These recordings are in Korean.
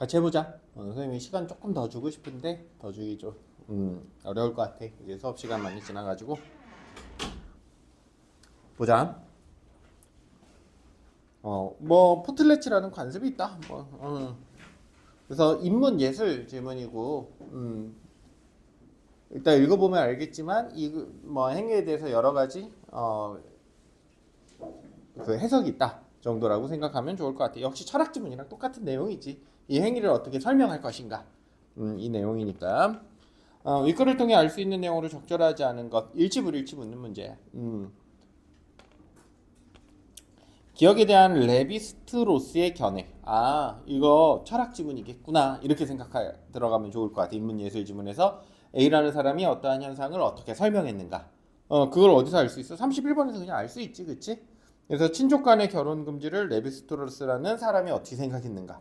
같이 해보자. 선생님이 시간 조금 더 주고 싶은데 더 주기 좀 어려울 것 같아. 이제 수업 시간 많이 지나가지고 보자. 뭐 포틀렛이라는 관습이 있다. 그래서 인문 예술 질문이고, 일단 읽어보면 알겠지만 이 뭐 행위에 대해서 여러 가지 그 해석이 있다 정도라고 생각하면 좋을 것 같아. 역시 철학 지문이랑 똑같은 내용이지. 이 행위를 어떻게 설명할 것인가. 이 내용이니까. 윗글을 통해 알 수 있는 내용으로 적절하지 않은 것, 일치 불일치 묻는 문제. 기억에 대한 레비스트로스의 견해. 이거 철학 지문이겠구나. 이렇게 들어가면 좋을 것 같아. 인문예술 지문에서 A라는 사람이 어떠한 현상을 어떻게 설명했는가. 그걸 어디서 알 수 있어? 31번에서 그냥 알 수 있지, 그치? 그래서 친족 간의 결혼 금지를 레비스트로스라는 사람이 어떻게 생각했는가.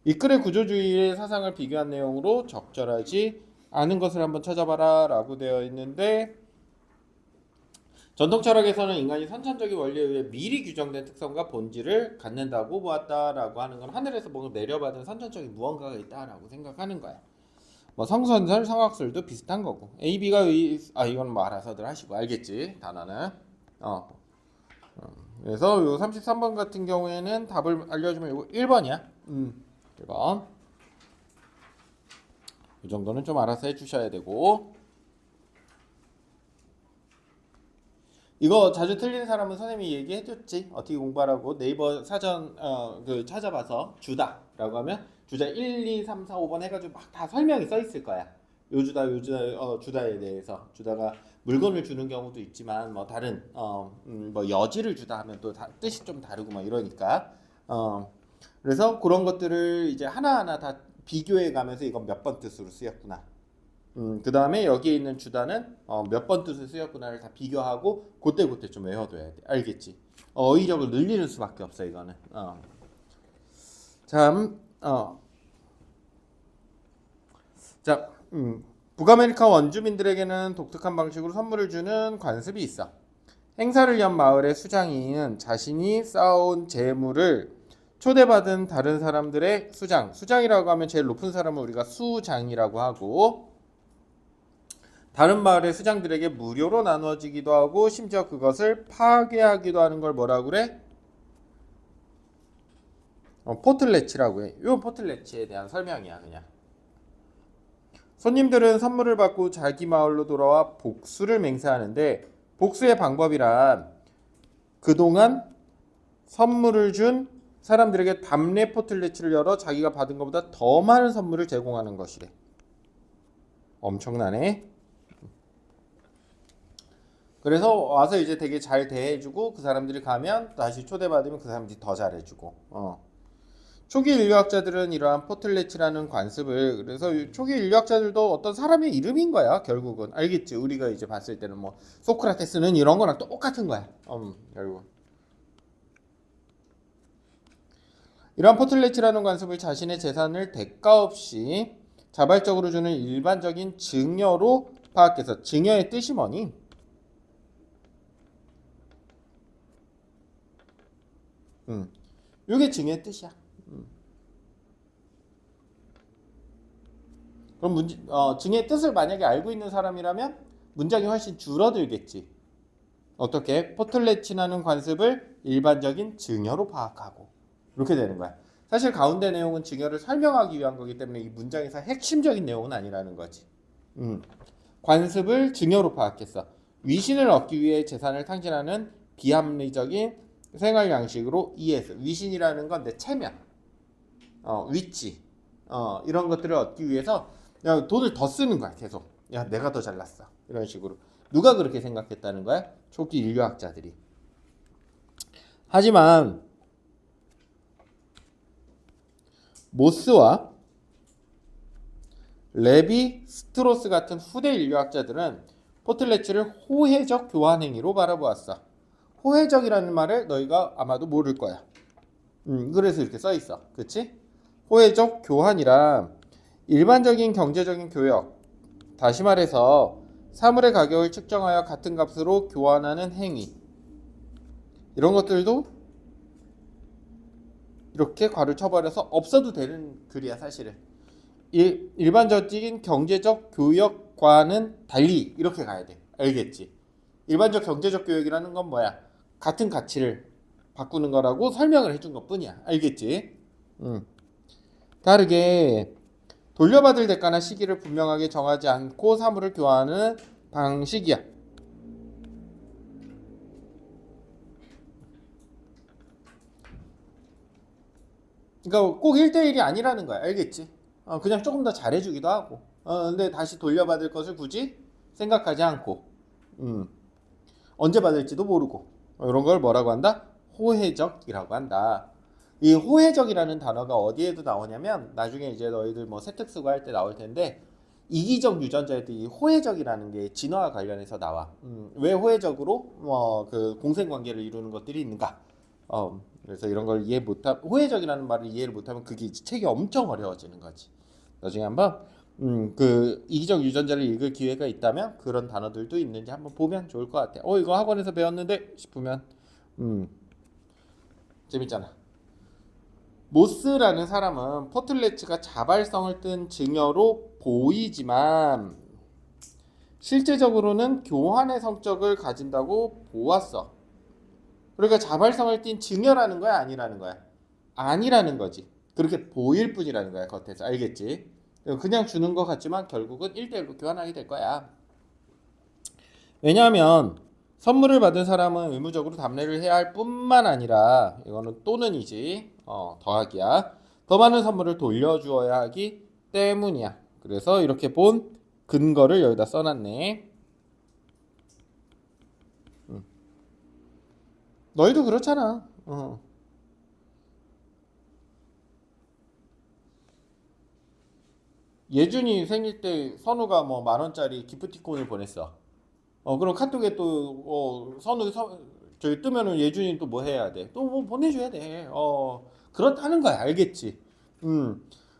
이 글의 구조주의의 사상을 비교한 내용으로 적절하지 않은 것을 한번 찾아봐라 라고 되어 있는데, 전통 철학에서는 인간이 선천적인 원리에 의해 미리 규정된 특성과 본질을 갖는다고 보았다라고 하는 건 하늘에서 뭔가 내려받은 선천적인 무언가가 있다라고 생각하는 거야. 뭐 성선설, 성악설도 비슷한 거고. A, B가 이건 뭐 알아서들 하시고 알겠지 단어는. 그래서 요 33번 같은 경우에는 답을 알려주면 이거 1번이야. 1번. 이 정도는 좀 알아서 해주셔야 되고. 이거 자주 틀리는 사람은 선생님이 얘기해줬지. 어떻게 공부하라고. 네이버 사전 찾아봐서 주다라고 하면 주자 1, 2, 3, 4, 5번 해가지고 막 다 설명이 써 있을 거야. 요 주다, 주다에 대해서. 주다가 물건을 주는 경우도 있지만 뭐 다른 뭐 여지를 주다 하면 또 뜻이 좀 다르고 뭐 이러니까. 그래서 그런 것들을 이제 하나하나 다 비교해 가면서 이건 몇 번 뜻으로 쓰였구나. 그 다음에 여기에 있는 주다는 몇 번 뜻을 쓰였구나를 다 비교하고 그때 좀 외워둬야 돼. 알겠지? 어휘력을 늘리는 수밖에 없어 이거는. 자, 북아메리카 원주민들에게는 독특한 방식으로 선물을 주는 관습이 있어. 행사를 연 마을의 수장인 자신이 쌓아온 재물을 초대받은 다른 사람들의 수장이라고 하면 제일 높은 사람을 우리가 수장이라고 하고, 다른 마을의 수장들에게 무료로 나누어지기도 하고 심지어 그것을 파괴하기도 하는 걸 뭐라고 그래? 포틀레치라고 해. 이 포틀레치에 대한 설명이야 그냥. 손님들은 선물을 받고 자기 마을로 돌아와 복수를 맹세하는데, 복수의 방법이란 그동안 선물을 준 사람들에게 답례 포틀레치를 열어 자기가 받은 것보다 더 많은 선물을 제공하는 것이래. 엄청나네. 그래서 와서 이제 되게 잘 대해주고, 그 사람들이 가면 다시 초대받으면 그 사람들이 더 잘해주고. 초기 인류학자들은 이러한 포틀레치라는 관습을, 그래서 초기 인류학자들도 어떤 사람의 이름인 거야 결국은. 알겠지? 우리가 이제 봤을 때는 뭐 소크라테스는 이런 거랑 똑같은 거야. 결국 이러한 포틀레치라는 관습을 자신의 재산을 대가 없이 자발적으로 주는 일반적인 증여로 파악해서, 증여의 뜻이 뭐니? 이게 증여의 뜻이야. 그럼 증여의 뜻을 만약에 알고 있는 사람이라면 문장이 훨씬 줄어들겠지. 어떻게? 포틀레치라는 관습을 일반적인 증여로 파악하고, 이렇게 되는 거야. 사실 가운데 내용은 증여를 설명하기 위한 거기 때문에 이 문장에서 핵심적인 내용은 아니라는 거지. 관습을 증여로 파악했어. 위신을 얻기 위해 재산을 탕진하는 비합리적인 생활 양식으로 이해했어. 위신이라는 건 내 체면, 위치, 이런 것들을 얻기 위해서 돈을 더 쓰는 거야. 계속. 야, 내가 더 잘났어. 이런 식으로. 누가 그렇게 생각했다는 거야? 초기 인류학자들이. 하지만 모스와 레비 스트로스 같은 후대 인류학자들은 포틀레치를 호혜적 교환 행위로 바라보았어. 호혜적이라는 말을 너희가 아마도 모를 거야. 그래서 이렇게 써 있어. 그치? 호혜적 교환이란 일반적인 경제적인 교역, 다시 말해서 사물의 가격을 측정하여 같은 값으로 교환하는 행위, 이런 것들도 이렇게 괄호 쳐버려서 없어도 되는 글이야 사실은. 일반적인 경제적 교역과는 달리 이렇게 가야 돼. 알겠지? 일반적 경제적 교역이라는 건 뭐야? 같은 가치를 바꾸는 거라고 설명을 해준 것뿐이야. 알겠지? 다르게 돌려받을 대가나 시기를 분명하게 정하지 않고 사물을 교환하는 방식이야. 그러니까 꼭 1대1이 아니라는 거야. 알겠지? 그냥 조금 더 잘해주기도 하고. 근데 다시 돌려받을 것을 굳이 생각하지 않고. 언제 받을지도 모르고. 이런 걸 뭐라고 한다? 호혜적이라고 한다. 이 호혜적이라는 단어가 어디에도 나오냐면 나중에 이제 너희들 뭐 세특수고 할 때 나올 텐데 이기적 유전자에도 이 호혜적이라는 게 진화와 관련해서 나와. 왜 호혜적으로 그 공생 관계를 이루는 것들이 있는가? 그래서 이런 걸 이해 못하 호혜적이라는 말을 이해를 못하면 그게 책이 엄청 어려워지는 거지. 나중에 한번 그 이기적 유전자를 읽을 기회가 있다면 그런 단어들도 있는지 한번 보면 좋을 것 같아. 이거 학원에서 배웠는데 싶으면 재밌잖아. 모스라는 사람은 포틀레츠가 자발성을 띨 증여로 보이지만 실제적으로는 교환의 성격을 가진다고 보았어. 그러니까 자발성을 띈 증여라는 거야, 아니라는 거야? 아니라는 거지. 그렇게 보일 뿐이라는 거야, 겉에서. 알겠지? 그냥 주는 것 같지만 결국은 1대1로 교환하게 될 거야. 왜냐하면 선물을 받은 사람은 의무적으로 답례를 해야 할 뿐만 아니라 이거는 또는이지. 더하기야. 더 많은 선물을 돌려주어야 하기 때문이야. 그래서 이렇게 본 근거를 여기다 써놨네. 너희도 그렇잖아. 예준이 생일 때 선우가 뭐 10,000원짜리 기프티콘을 보냈어. 그럼 카톡에 또 선우 저기 뜨면은 예준이 또 뭐 해야 돼? 또 뭐 보내줘야 돼. 그렇다는 거야. 알겠지?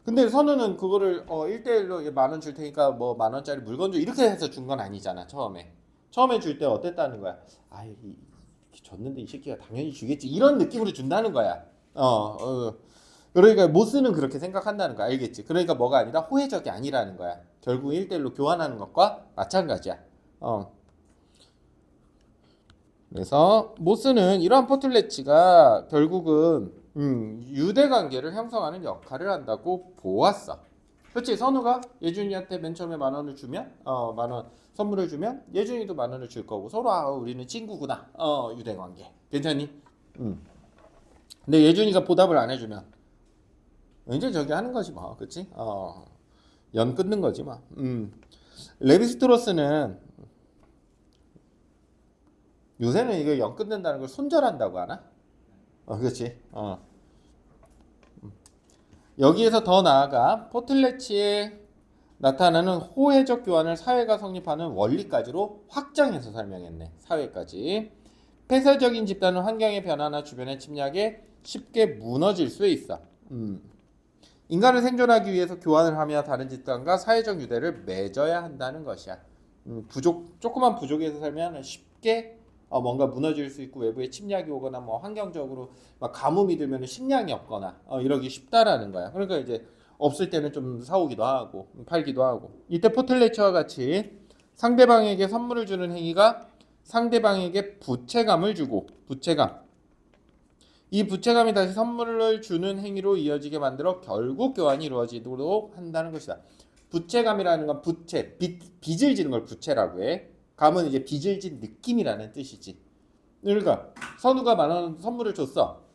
근데 선우는 그거를 1대1로 10,000원 줄 테니까 뭐 10,000원짜리 물건 줘 이렇게 해서 준 건 아니잖아. 처음에 줄 때 어땠다는 거야? 줬는데 이 새끼가 당연히 주겠지 이런 느낌으로 준다는 거야. 그러니까 모스는 그렇게 생각한다는 거 알겠지? 그러니까 뭐가 아니라 호혜적이 아니라는 거야. 결국 1대1로 교환하는 것과 마찬가지야. 그래서 모스는 이러한 포틀레치가 결국은 유대 관계를 형성하는 역할을 한다고 보았어. 그렇지? 선우가 예준이한테 맨 처음에 10,000원을 주면 10,000원 선물을 주면 예준이도 10,000원을 줄 거고 서로 우리는 친구구나. 유대 관계. 괜찮니? 근데 예준이가 보답을 안 해주면 이제 저기 하는 거지 뭐. 그렇지? 연 끊는 거지 뭐. 레비스트로스는 요새는 이거 연 끊는다는 걸 손절한다고 하나? 그렇지. 여기에서 더 나아가 포틀레치에 나타나는 호혜적 교환을 사회가 성립하는 원리까지로 확장해서 설명했네. 사회까지. 폐쇄적인 집단은 환경의 변화나 주변의 침략에 쉽게 무너질 수 있어. 인간은 생존하기 위해서 교환을 하며 다른 집단과 사회적 유대를 맺어야 한다는 것이야. 조그만 부족에서 살면 쉽게 뭔가 무너질 수 있고 외부에 침략이 오거나 뭐 환경적으로 막 가뭄이 들면 식량이 없거나 이러기 쉽다라는 거야. 그러니까 이제 없을 때는 좀 사오기도 하고 팔기도 하고. 이때 포틀레츠와 같이 상대방에게 선물을 주는 행위가 상대방에게 부채감을 주고 이 부채감이 다시 선물을 주는 행위로 이어지게 만들어 결국 교환이 이루어지도록 한다는 것이다. 부채감이라는 건 빚을 지는 걸 부채라고 해. 감은 이제 빚을 진 느낌이라는 뜻이지. 그러니까 선우가 10,000원 선물을 줬어.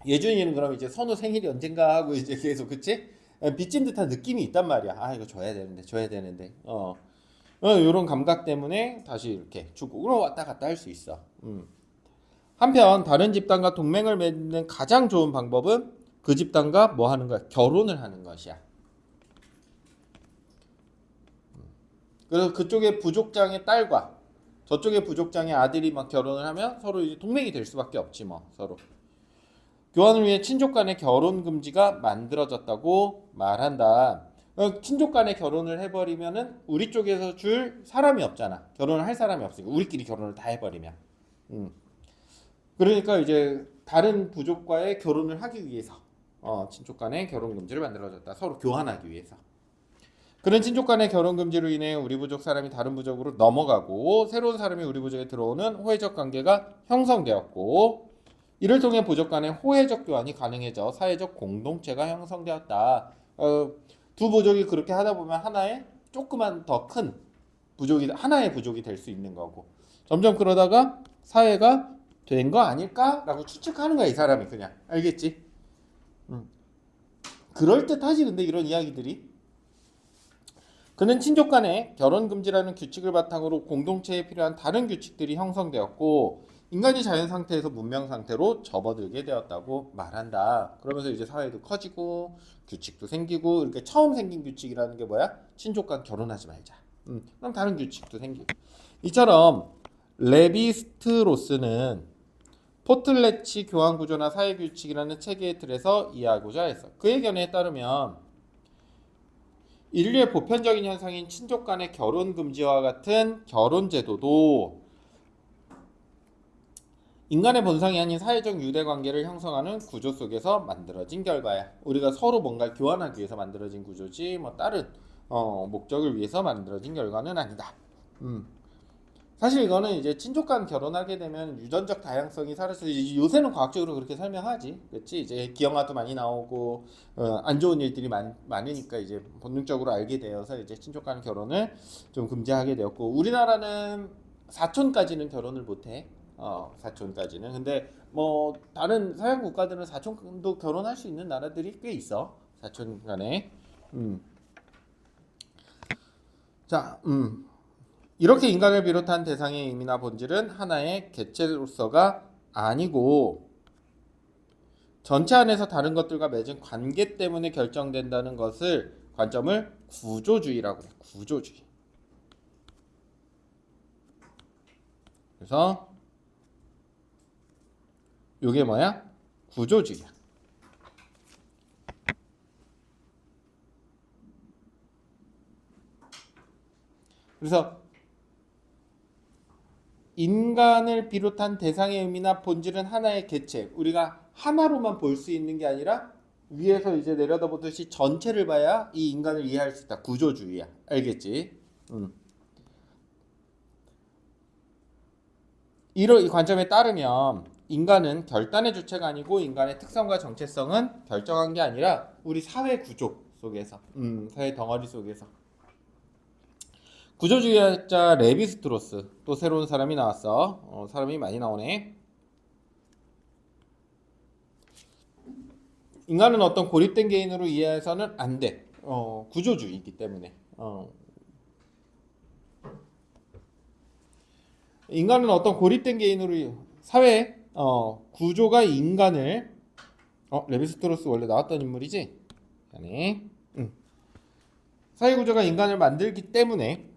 예준이는 그럼 이제 선우 생일이 언젠가 하고 이제 계속 그치? 빚진 듯한 느낌이 있단 말이야. 이거 줘야 되는데. 이런 감각 때문에 다시 이렇게 주고 그럼 왔다 갔다 할 수 있어. 한편 다른 집단과 동맹을 맺는 가장 좋은 방법은 그 집단과 뭐 하는 거야? 결혼을 하는 것이야. 그래서 그쪽의 부족장의 딸과 저쪽의 부족장의 아들이 막 결혼을 하면 서로 이제 동맹이 될 수밖에 없지 뭐 서로. 교환을 위해 친족 간의 결혼 금지가 만들어졌다고 말한다. 친족 간의 결혼을 해버리면은 우리 쪽에서 줄 사람이 없잖아. 결혼을 할 사람이 없으니까 우리끼리 결혼을 다 해버리면. 그러니까 이제 다른 부족과의 결혼을 하기 위해서 친족 간의 결혼 금지를 만들어졌다. 서로 교환하기 위해서. 그런 친족 간의 결혼 금지로 인해 우리 부족 사람이 다른 부족으로 넘어가고 새로운 사람이 우리 부족에 들어오는 호혜적 관계가 형성되었고 이를 통해 부족 간의 호혜적 교환이 가능해져 사회적 공동체가 형성되었다. 두 부족이 그렇게 하다 보면 하나의 조그만 더 큰 부족이 하나의 부족이 될 수 있는 거고 점점 그러다가 사회가 된 거 아닐까라고 추측하는 거야 이 사람이 그냥 알겠지? 그럴 듯하지 근데 이런 이야기들이 그는 친족 간의 결혼 금지라는 규칙을 바탕으로 공동체에 필요한 다른 규칙들이 형성되었고 인간이 자연 상태에서 문명 상태로 접어들게 되었다고 말한다. 그러면서 이제 사회도 커지고 규칙도 생기고 이렇게 처음 생긴 규칙이라는 게 뭐야? 친족 간 결혼하지 말자. 그럼 다른 규칙도 생기고 이처럼 레비스트로스는 포틀레치 교환 구조나 사회 규칙이라는 체계의 틀에서 이해하고자 했어. 그의 견해에 따르면 인류의 보편적인 현상인 친족 간의 결혼 금지와 같은 결혼 제도도 인간의 본성이 아닌 사회적 유대 관계를 형성하는 구조 속에서 만들어진 결과야. 우리가 서로 뭔가를 교환하기 위해서 만들어진 구조지 뭐 다른 목적을 위해서 만들어진 결과는 아니다. 사실 이거는 이제 친족 간 결혼하게 되면 유전적 다양성이 사라져 요새는 과학적으로 그렇게 설명하지, 그렇지? 이제 기형아도 많이 나오고 안 좋은 일들이 많으니까 이제 본능적으로 알게 되어서 이제 친족 간 결혼을 좀 금지하게 되었고 우리나라는 사촌까지는 결혼을 못해. 사촌까지는. 근데 뭐 다른 서양 국가들은 사촌도 결혼할 수 있는 나라들이 꽤 있어. 사촌 간에. 자, 이렇게 인간을 비롯한 대상의 의미나 본질은 하나의 개체로서가 아니고 전체 안에서 다른 것들과 맺은 관계 때문에 결정된다는 것을 관점을 구조주의라고 해. 구조주의. 그래서 이게 뭐야? 구조주의야. 그래서 인간을 비롯한 대상의 의미나 본질은 하나의 개체. 우리가 하나로만 볼 수 있는 게 아니라 위에서 이제 내려다보듯이 전체를 봐야 이 인간을 이해할 수 있다. 구조주의야. 알겠지? 이 관점에 따르면 인간은 결단의 주체가 아니고 인간의 특성과 정체성은 결정한 게 아니라 우리 사회 구조 속에서, 사회 덩어리 속에서. 구조주의자 레비스트로스 또 새로운 사람이 나왔어. 사람이 많이 나오네. 인간은 어떤 고립된 개인으로 이해해서는 안 돼. 구조주의이기 때문에. 인간은 어떤 고립된 개인으로 사회 구조가 인간을 레비스트로스 원래 나왔던 인물이지. 아니. 사회 구조가 인간을 만들기 때문에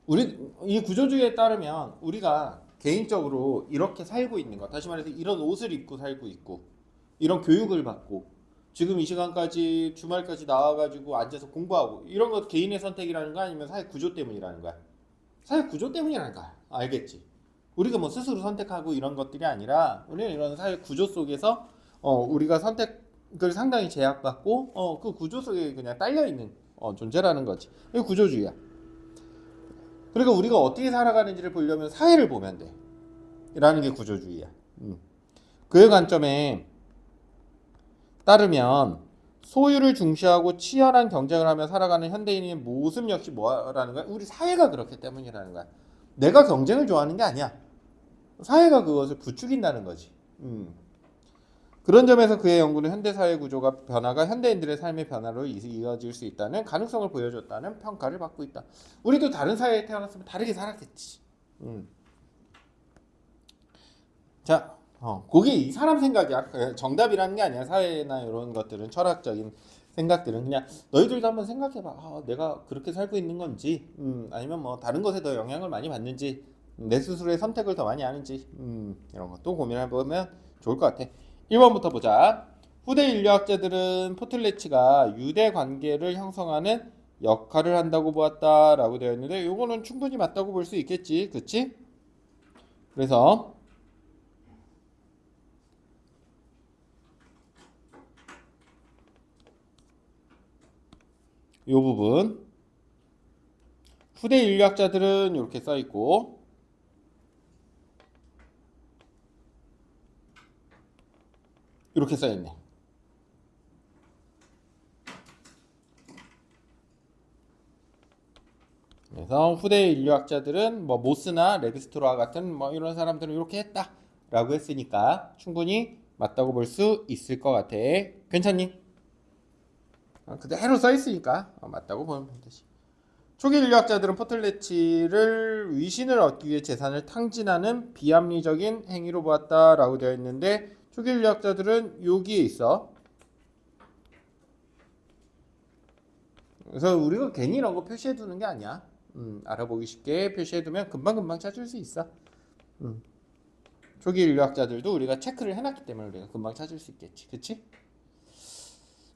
우리 이 구조주의에 따르면 우리가 개인적으로 이렇게 살고 있는 것, 다시 말해서 이런 옷을 입고 살고 있고 이런 교육을 받고 지금 이 시간까지 주말까지 나와가지고 앉아서 공부하고 이런 것 개인의 선택이라는 거 아니면 사회 구조 때문이라는 거야? 사회 구조 때문이라는 거야. 알겠지? 우리가 뭐 스스로 선택하고 이런 것들이 아니라 우리는 이런 사회 구조 속에서 우리가 선택을 상당히 제약받고 그 구조 속에 그냥 딸려 있는 존재라는 거지. 이게 구조주의야. 그러니까 우리가 어떻게 살아가는지를 보려면 사회를 보면 돼. 라는 게 구조주의야. 그의 관점에 따르면 소유를 중시하고 치열한 경쟁을 하며 살아가는 현대인의 모습 역시 뭐라는 거야? 우리 사회가 그렇기 때문이라는 거야. 내가 경쟁을 좋아하는 게 아니야. 사회가 그것을 부추긴다는 거지. 그런 점에서 그의 연구는 현대사회 구조가 변화가 현대인들의 삶의 변화로 이어질 수 있다는 가능성을 보여줬다는 평가를 받고 있다. 우리도 다른 사회에 태어났으면 다르게 살았겠지. 자, 그게 이 사람 생각이야. 정답이라는 게 아니야. 사회나 이런 것들은 철학적인 생각들은 그냥 너희들도 한번 생각해봐. 내가 그렇게 살고 있는 건지, 아니면 뭐 다른 것에 더 영향을 많이 받는지, 내 스스로의 선택을 더 많이 하는지, 이런 것도 고민해보면 좋을 것 같아. 1번부터 보자. 후대 인류학자들은 포틀레치가 유대 관계를 형성하는 역할을 한다고 보았다라고 되어 있는데 이거는 충분히 맞다고 볼 수 있겠지, 그치? 그래서 이 부분 후대 인류학자들은 이렇게 써 있고 이렇게 써 있네. 그래서 후대 인류학자들은 뭐 모스나 레비스트로와 같은 뭐 이런 사람들은 이렇게 했다라고 했으니까 충분히 맞다고 볼 수 있을 것 같아. 괜찮니? 그대로 써 있으니까 맞다고 보면 되지. 초기 인류학자들은 포틀레치를 위신을 얻기 위해 재산을 탕진하는 비합리적인 행위로 보았다라고 되어 있는데 초기 인류학자들은 여기에 있어. 그래서 우리가 괜히 이런 거 표시해 두는 게 아니야. 알아보기 쉽게 표시해 두면 금방금방 찾을 수 있어. 초기 인류학자들도 우리가 체크를 해놨기 때문에 우리가 금방 찾을 수 있겠지. 그치?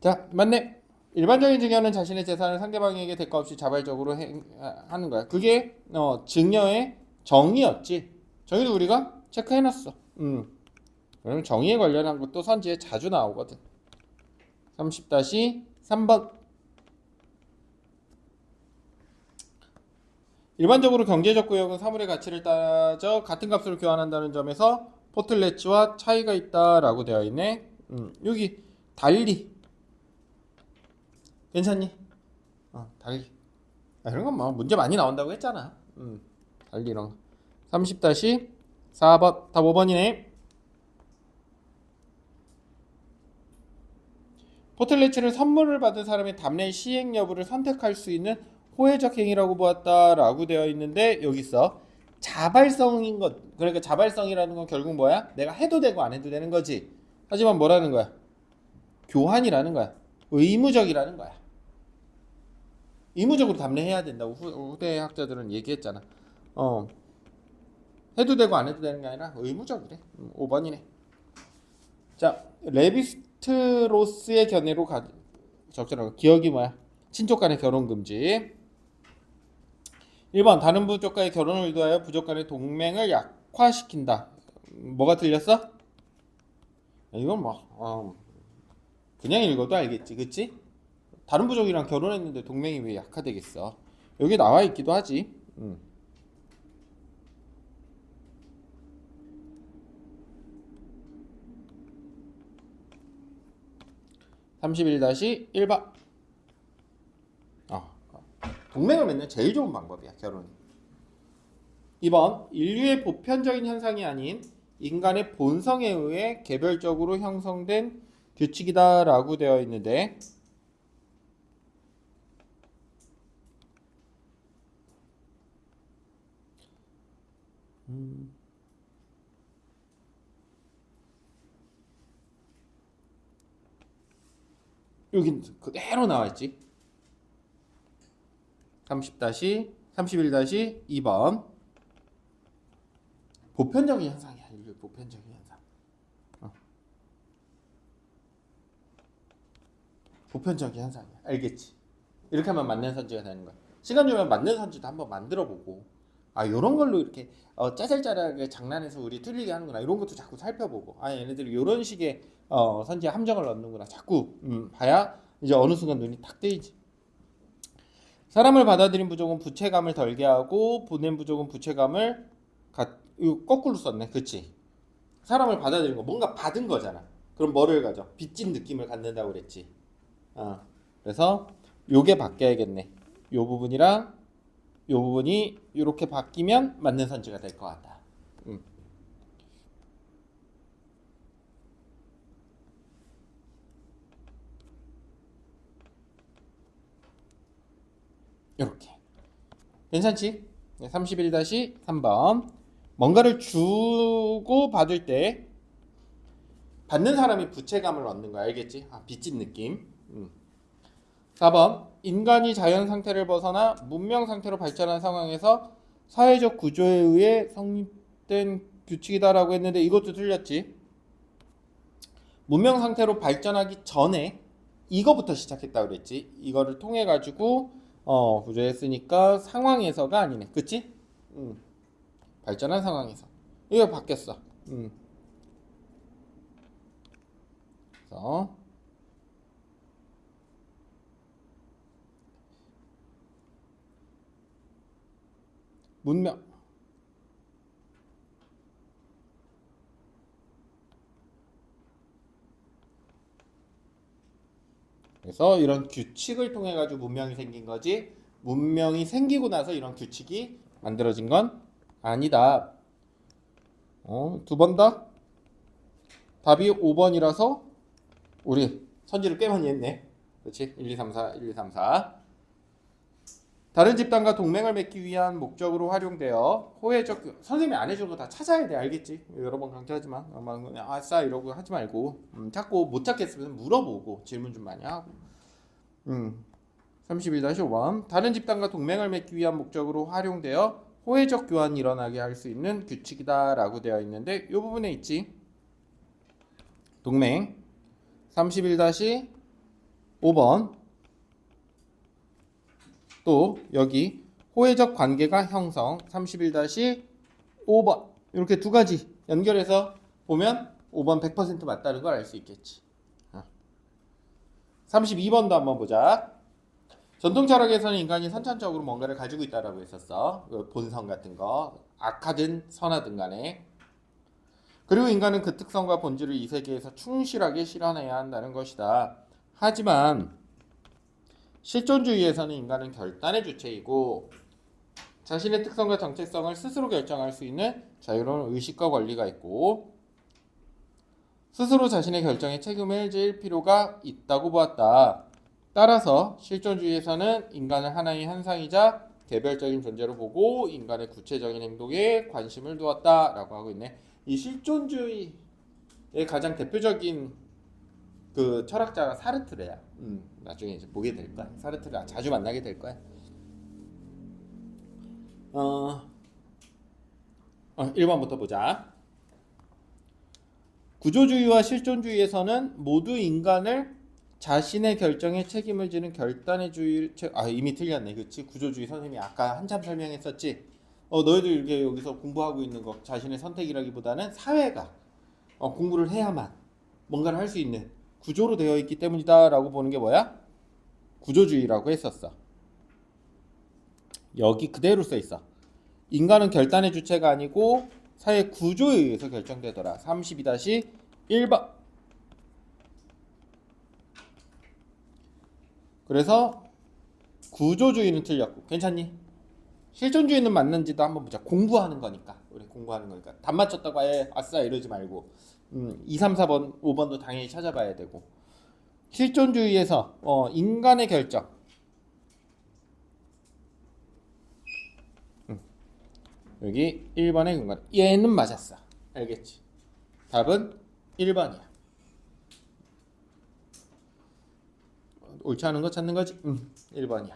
자, 맞네. 일반적인 증여는 자신의 재산을 상대방에게 대가 없이 자발적으로 하는 거야. 그게 증여의 정의였지. 정의도 우리가 체크해놨어. 그럼 정의에 관련한 것도 선지에 자주 나오거든. 30-3번. 일반적으로 경제적 구역은 사물의 가치를 따져 같은 값으로 교환한다는 점에서 포틀레치와 차이가 있다라고 되어 있네. 여기 달리. 괜찮니? 달리. 이런 건 뭐 문제 많이 나온다고 했잖아. 달리 이런 거. 30-4번. 답 5번이네. 포틀레치를 선물을 받은 사람의 답례 시행 여부를 선택할 수 있는 호혜적 행위라고 보았다라고 되어 있는데 여기 있어. 자발성인 것. 그러니까 자발성이라는 건 결국 뭐야? 내가 해도 되고 안 해도 되는 거지. 하지만 뭐라는 거야? 교환이라는 거야. 의무적이라는 거야. 의무적으로 답례해야 된다고 후대 학자들은 얘기했잖아. 해도 되고 안 해도 되는 게 아니라 의무적이래. 5번이네. 자, 레비스트로스의 견해로 적절하고 기억이 뭐야? 친족 간의 결혼 금지. 1번 다른 부족과의 결혼을 의도하여 부족 간의 동맹을 약화시킨다. 뭐가 틀렸어? 이건 뭐 그냥 읽어도 알겠지, 그치? 다른 부족이랑 결혼했는데 동맹이 왜 약화되겠어? 여기 나와 있기도 하지. 31-1번. 동맹을 맺는 제일 좋은 방법이야, 결혼이. 2번 인류의 보편적인 현상이 아닌 인간의 본성에 의해 개별적으로 형성된 규칙이다라고 되어 있는데 여기 그대로 나와 있지. 31-2번 보편적인 현상이야. 인류의 보편적인 현상. 보편적인 현상이야. 알겠지? 이렇게 하면 맞는 선지가 되는 거야. 시간 주면 맞는 선지도 한번 만들어보고 요런 걸로 이렇게 짜잘짜잘하게 장난해서 우리 틀리게 하는구나 이런 것도 자꾸 살펴보고 얘네들이 이런 식의 선지에 함정을 넣는구나 자꾸 봐야 이제 어느 순간 눈이 탁 뜨이지. 사람을 받아들인 부족은 부채감을 덜게 하고 보낸 부족은 부채감을 이거 거꾸로 썼네. 그치? 사람을 받아들인 거 뭔가 받은 거잖아. 그럼 뭐를 가져? 빚진 느낌을 갖는다고 그랬지. 그래서 요게 바뀌어야겠네. 요 부분이랑 요 부분이 이렇게 바뀌면 맞는 선지가 될 것 같다. 이렇게 괜찮지? 31-3번 뭔가를 주고 받을 때 받는 사람이 부채감을 얻는 거야. 알겠지? 빚진 느낌. 4번 인간이 자연 상태를 벗어나 문명 상태로 발전한 상황에서 사회적 구조에 의해 성립된 규칙이다라고 했는데 이것도 틀렸지. 문명 상태로 발전하기 전에 이거부터 시작했다 그랬지. 이거를 통해 가지고 구조했으니까 상황에서가 아니네. 그치? 발전한 상황에서. 이거 바뀌었어. 그래서 문명. 그래서 이런 규칙을 통해 가지고 문명이 생긴 거지. 문명이 생기고 나서 이런 규칙이 만들어진 건 아니다. 두 번 다 답이 5번이라서 우리 선지를 꽤 많이 했네. 그렇지? 1, 2, 3, 4, 1, 2, 3, 4. 다른 집단과 동맹을 맺기 위한 목적으로 활용되어 호혜적. 선생님이 안 해준 거 다 찾아야 돼. 알겠지? 여러 번 강조하지만 그냥 아싸 이러고 하지 말고 자꾸 못 찾겠으면 물어보고 질문 좀 많이 하고. 31-5번. 다른 집단과 동맹을 맺기 위한 목적으로 활용되어 호혜적 교환이 일어나게 할 수 있는 규칙이다 라고 되어 있는데 이 부분에 있지. 동맹 31-5번. 또 여기 호혜적 관계가 형성 31-5번. 이렇게 두 가지 연결해서 보면 5번 100% 맞다는 걸 알 수 있겠지. 32번도 한번 보자. 전통 철학에서는 인간이 선천적으로 뭔가를 가지고 있다라고 했었어. 본성 같은 거, 악하든 선하든 간에. 그리고 인간은 그 특성과 본질을 이 세계에서 충실하게 실현해야 한다는 것이다. 하지만 실존주의에서는 인간은 결단의 주체이고 자신의 특성과 정체성을 스스로 결정할 수 있는 자유로운 의식과 권리가 있고 스스로 자신의 결정에 책임을 질 필요가 있다고 보았다. 따라서 실존주의에서는 인간을 하나의 현상이자 개별적인 존재로 보고 인간의 구체적인 행동에 관심을 두었다라고 하고 있네. 이 실존주의의 가장 대표적인 그 철학자가 사르트르야. 나중에 이제 보게 될 거야. 사르트르 자주 만나게 될 거야. 1번부터 보자. 구조주의와 실존주의에서는 모두 인간을 자신의 결정에 책임을 지는 결단의 주의. 이미 틀렸네. 그치? 구조주의 선생님이 아까 한참 설명했었지. 너희들 이렇게 여기서 공부하고 있는 거 자신의 선택이라기보다는 사회가 공부를 해야만 뭔가를 할 수 있는 구조로 되어 있기 때문이다 라고 보는 게 뭐야? 구조주의라고 했었어. 여기 그대로 써 있어. 인간은 결단의 주체가 아니고 사회 구조에 의해서 결정되더라. 32-1번. 그래서 구조주의는 틀렸고 괜찮니? 실존주의는 맞는지도 한번 보자. 공부하는 거니까. 우리 공부하는 거니까. 답 맞췄다고 해 아싸 이러지 말고 2, 3, 4번, 5번도 당연히 찾아봐야 되고. 실존주의에서 인간의 결정. 여기 1번의 근거. 얘는 맞았어. 알겠지? 답은 1번이야. 옳지 않은 거 찾는 거지? 1번이야.